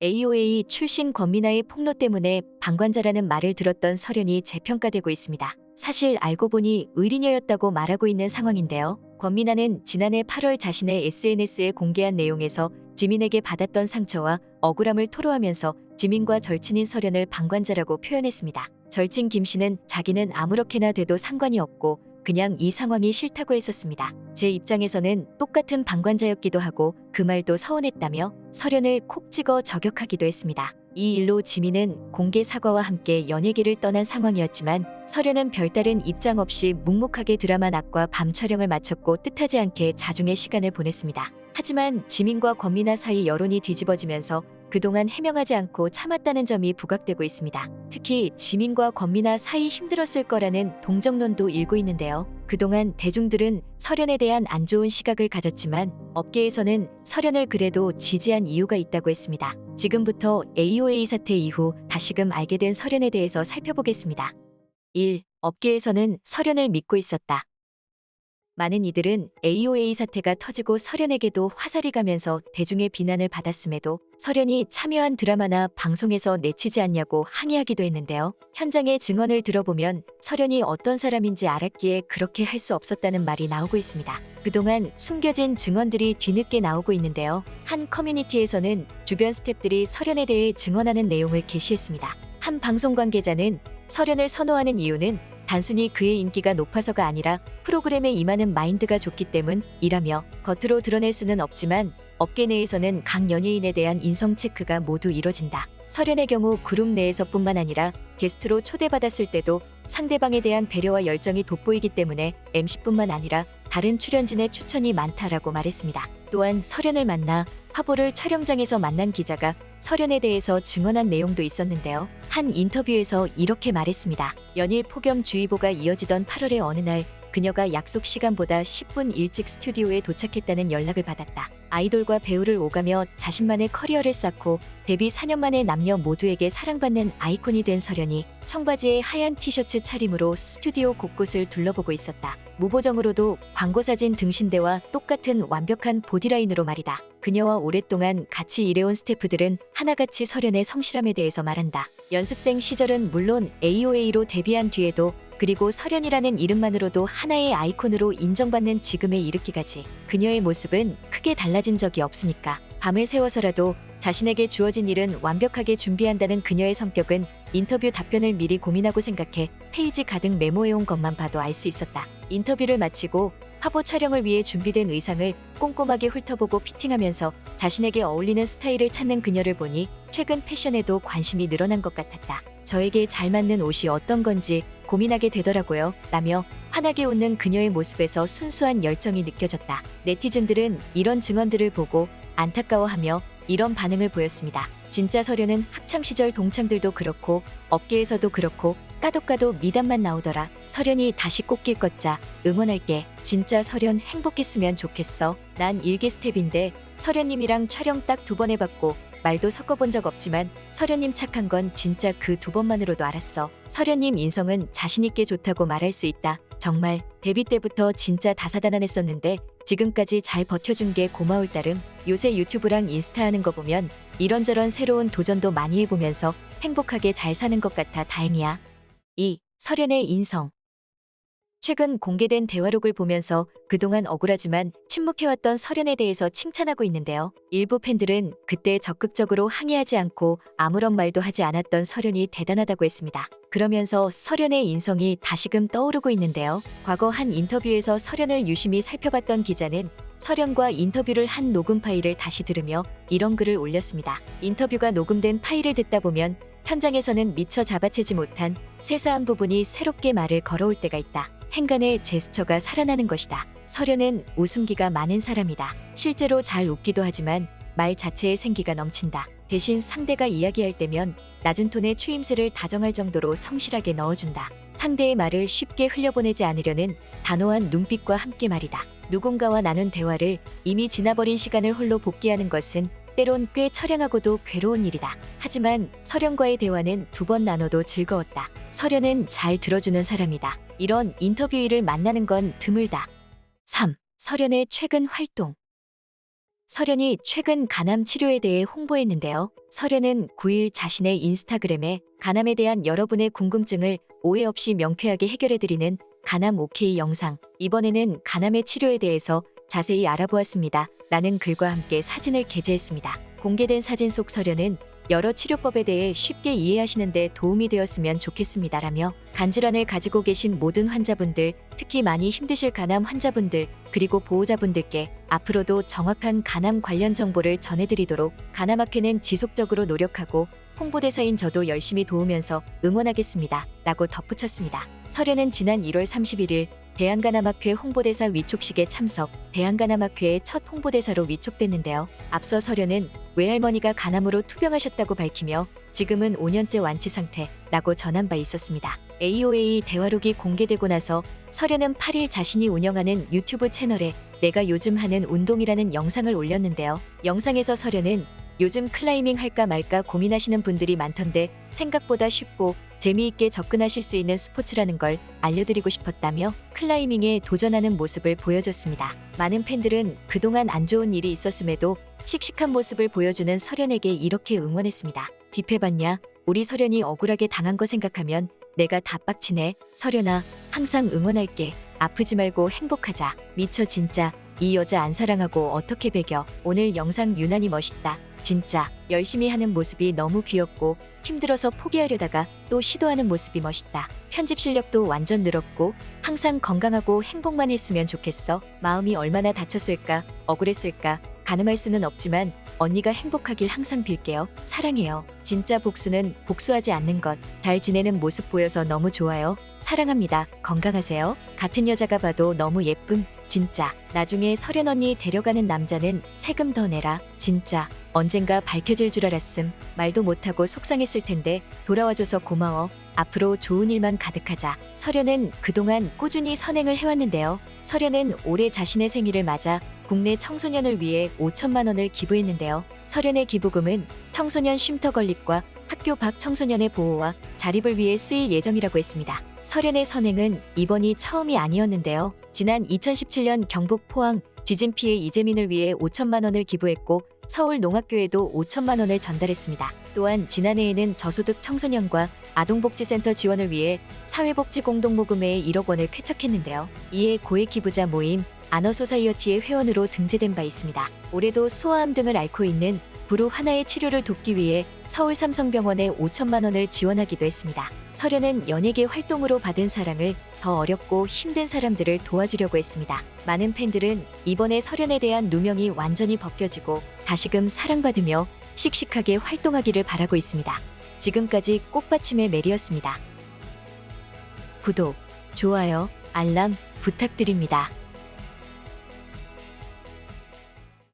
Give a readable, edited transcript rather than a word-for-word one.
AOA 출신 권미나의 폭로 때문에 방관자라는 말을 들었던 설현이 재평가되고 있습니다. 사실 알고 보니 의리녀였다고 말하고 있는 상황인데요. 권미나는 지난해 8월 자신의 SNS에 공개한 내용에서 지민에게 받았던 상처와 억울함을 토로하면서 지민과 절친인 설현을 방관자라고 표현했습니다. 절친 김 씨는 자기는 아무렇게나 돼도 상관이 없고 그냥 이 상황이 싫다고 했었습니다. 제 입장에서는 똑같은 방관자였기도 하고 그 말도 서운했다며 설현을 콕 찍어 저격하기도 했습니다. 이 일로 지민은 공개 사과와 함께 연예계를 떠난 상황이었지만 설현은 별다른 입장 없이 묵묵하게 드라마 낮과 밤 촬영을 마쳤고 뜻하지 않게 자중의 시간을 보냈습니다. 하지만 지민과 권미나 사이 여론이 뒤집어지면서 그동안 해명하지 않고 참았다는 점이 부각되고 있습니다. 특히 지민과 권미나 사이 힘들었을 거라는 동정론도 일고 있는데요. 그동안 대중들은 설현에 대한 안 좋은 시각을 가졌지만 업계에서는 설현을 그래도 지지한 이유가 있다고 했습니다. 지금부터 AOA 사태 이후 다시금 알게 된 설현에 대해서 살펴보겠습니다. 1. 업계에서는 설현을 믿고 있었다. 많은 이들은 AOA 사태가 터지고 설현에게도 화살이 가면서 대중의 비난을 받았음에도 설현이 참여한 드라마나 방송에서 내치지 않냐고 항의하기도 했는데요. 현장의 증언을 들어보면 설현이 어떤 사람인지 알았기에 그렇게 할 수 없었다는 말이 나오고 있습니다. 그동안 숨겨진 증언들이 뒤늦게 나오고 있는데요. 한 커뮤니티에서는 주변 스태프들이 설현에 대해 증언하는 내용을 게시했습니다. 한 방송 관계자는 설현을 선호하는 이유는 단순히 그의 인기가 높아서가 아니라 프로그램에 임하는 마인드가 좋기 때문이라며 겉으로 드러낼 수는 없지만 업계 내에서는 각 연예인에 대한 인성 체크가 모두 이뤄진다. 설현의 경우 그룹 내에서뿐만 아니라 게스트로 초대받았을 때도 상대방에 대한 배려와 열정이 돋보이기 때문에 MC뿐만 아니라 다른 출연진의 추천이 많다라고 말했습니다. 또한 설현을 만나 화보를 촬영장에서 만난 기자가 설현에 대해서 증언한 내용도 있었는데요. 한 인터뷰에서 이렇게 말했습니다. 연일 폭염주의보가 이어지던 8월의 어느 날 그녀가 약속 시간보다 10분 일찍 스튜디오에 도착했다는 연락을 받았다. 아이돌과 배우를 오가며 자신만의 커리어를 쌓고 데뷔 4년 만에 남녀 모두에게 사랑받는 아이콘이 된 설현이 청바지에 하얀 티셔츠 차림으로 스튜디오 곳곳을 둘러보고 있었다. 무보정으로도 광고사진 등신대와 똑같은 완벽한 보디라인으로 말이다. 그녀와 오랫동안 같이 일해온 스태프들은 하나같이 설현의 성실함에 대해서 말한다. 연습생 시절은 물론 AOA로 데뷔한 뒤에도 그리고 설현이라는 이름만으로도 하나의 아이콘으로 인정받는 지금에 이르기까지 그녀의 모습은 크게 달라진 적이 없으니까 밤을 새워서라도 자신에게 주어진 일은 완벽하게 준비한다는 그녀의 성격은 인터뷰 답변을 미리 고민하고 생각해 페이지 가득 메모해온 것만 봐도 알 수 있었다. 인터뷰를 마치고 화보 촬영을 위해 준비된 의상을 꼼꼼하게 훑어보고 피팅하면서 자신에게 어울리는 스타일을 찾는 그녀를 보니 최근 패션에도 관심이 늘어난 것 같았다. 저에게 잘 맞는 옷이 어떤 건지 고민하게 되더라고요. 라며 환하게 웃는 그녀의 모습에서 순수한 열정이 느껴졌다. 네티즌들은 이런 증언들을 보고 안타까워하며 이런 반응을 보였습니다. 진짜 설현은 학창시절 동창들도 그렇고 업계에서도 그렇고 까도 미담만 나오더라. 설현이 다시 꽃길 걷자. 응원할게. 진짜 설현 행복했으면 좋겠어. 난 일개 스텝인데 설현님이랑 촬영 딱 2번 해봤고 말도 섞어본 적 없지만 설현님 착한 건 진짜 그 2번만으로도 알았어. 설현님 인성은 자신있게 좋다고 말할 수 있다. 정말 데뷔 때부터 진짜 다사다난했었는데 지금까지 잘 버텨준 게 고마울 따름. 요새 유튜브랑 인스타 하는 거 보면 이런저런 새로운 도전도 많이 해보면서 행복하게 잘 사는 것 같아 다행이야. 2. 설현의 인성. 최근 공개된 대화록을 보면서 그동안 억울하지만 침묵해왔던 설현에 대해서 칭찬하고 있는데요. 일부 팬들은 그때 적극적으로 항의하지 않고 아무런 말도 하지 않았던 설현이 대단하다고 했습니다. 그러면서 설현의 인성이 다시금 떠오르고 있는데요. 과거 한 인터뷰에서 설현을 유심히 살펴봤던 기자는 설현과 인터뷰를 한 녹음 파일을 다시 들으며 이런 글을 올렸습니다. 인터뷰가 녹음된 파일을 듣다 보면 현장에서는 미처 잡아채지 못한 세세한 부분이 새롭게 말을 걸어올 때가 있다. 행간의 제스처가 살아나는 것이다. 설현은 웃음기가 많은 사람이다. 실제로 잘 웃기도 하지만 말 자체에 생기가 넘친다. 대신 상대가 이야기할 때면 낮은 톤의 추임새를 다정할 정도로 성실하게 넣어준다. 상대의 말을 쉽게 흘려보내지 않으려는 단호한 눈빛과 함께 말이다. 누군가와 나눈 대화를 이미 지나버린 시간을 홀로 복귀하는 것은 때론 꽤 처량하고도 괴로운 일이다. 하지만 설현과의 대화는 2번 나눠도 즐거웠다. 설현은 잘 들어주는 사람이다. 이런 인터뷰이를 만나는 건 드물다. 3. 설현의 최근 활동. 설현이 최근 간암 치료에 대해 홍보했는데요. 설현은 9일 자신의 인스타그램에 간암에 대한 여러분의 궁금증을 오해 없이 명쾌하게 해결해드리는 간암 OK 영상, 이번에는 간암의 치료에 대해서 자세히 알아보았습니다. 라는 글과 함께 사진을 게재했습니다. 공개된 사진 속 설현은 여러 치료법에 대해 쉽게 이해하시는 데 도움이 되었으면 좋겠습니다라며 간질환을 가지고 계신 모든 환자분들, 특히 많이 힘드실 간암 환자분들, 그리고 보호자분들께 앞으로도 정확한 간암 관련 정보를 전해드리도록 간암학회는 지속적으로 노력하고 홍보대사인 저도 열심히 도우면서 응원하겠습니다. 라고 덧붙였습니다. 설현은 지난 1월 31일 대한간암학회 홍보대사 위촉식에 참석, 대한간암학회의 첫 홍보대사로 위촉됐는데요. 앞서 설현은 외할머니가 간암으로 투병하셨다고 밝히며 지금은 5년째 완치 상태라고 전한 바 있었습니다. AOA 대화록이 공개되고 나서 설현은 8일 자신이 운영하는 유튜브 채널에 내가 요즘 하는 운동이라는 영상을 올렸는데요. 영상에서 설현은 요즘 클라이밍 할까 말까 고민하시는 분들이 많던데 생각보다 쉽고 재미있게 접근하실 수 있는 스포츠라는 걸 알려드리고 싶었다며 클라이밍에 도전하는 모습을 보여줬습니다. 많은 팬들은 그동안 안 좋은 일이 있었음에도 씩씩한 모습을 보여주는 설현에게 이렇게 응원했습니다. 딥해봤냐? 우리 설현이 억울하게 당한 거 생각하면 내가 다 빡치네. 설현아, 항상 응원할게. 아프지 말고 행복하자. 미쳐 진짜. 이 여자 안 사랑하고 어떻게 배겨. 오늘 영상 유난히 멋있다. 진짜 열심히 하는 모습이 너무 귀엽고 힘들어서 포기하려다가 또 시도하는 모습이 멋있다. 편집 실력도 완전 늘었고 항상 건강하고 행복만 했으면 좋겠어. 마음이 얼마나 다쳤을까, 억울했을까. 가늠할 수는 없지만 언니가 행복하길 항상 빌게요. 사랑해요. 진짜 복수는 복수하지 않는 것. 잘 지내는 모습 보여서 너무 좋아요. 사랑합니다. 건강하세요. 같은 여자가 봐도 너무 예쁨. 진짜. 나중에 설현 언니 데려가는 남자는 세금 더 내라. 진짜. 언젠가 밝혀질 줄 알았음. 말도 못하고 속상했을 텐데 돌아와줘서 고마워. 앞으로 좋은 일만 가득하자. 설현은 그동안 꾸준히 선행을 해왔는데요. 설현은 올해 자신의 생일을 맞아 국내 청소년을 위해 5천만 원을 기부했는데요. 설현의 기부금은 청소년 쉼터 건립과 학교 밖 청소년의 보호와 자립을 위해 쓰일 예정이라고 했습니다. 설현의 선행은 이번이 처음이 아니었는데요. 지난 2017년 경북 포항 지진 피해 이재민을 위해 5천만 원을 기부했고 서울 농학교에도 5천만 원을 전달했습니다. 또한 지난해에는 저소득 청소년과 아동복지센터 지원을 위해 사회복지공동모금회에 1억 원을 쾌척했는데요. 이에 고액 기부자 모임 아너소사이어티의 회원으로 등재된 바 있습니다. 올해도 소아암 등을 앓고 있는 부루 하나의 치료를 돕기 위해 서울 삼성병원에 5천만 원을 지원하기도 했습니다. 설현은 연예계 활동으로 받은 사랑을 더 어렵고 힘든 사람들을 도와주려고 했습니다. 많은 팬들은 이번에 설현에 대한 누명이 완전히 벗겨지고 다시금 사랑받으며 씩씩하게 활동하기를 바라고 있습니다. 지금까지 꽃받침의 메리였습니다. 구독, 좋아요, 알람 부탁드립니다.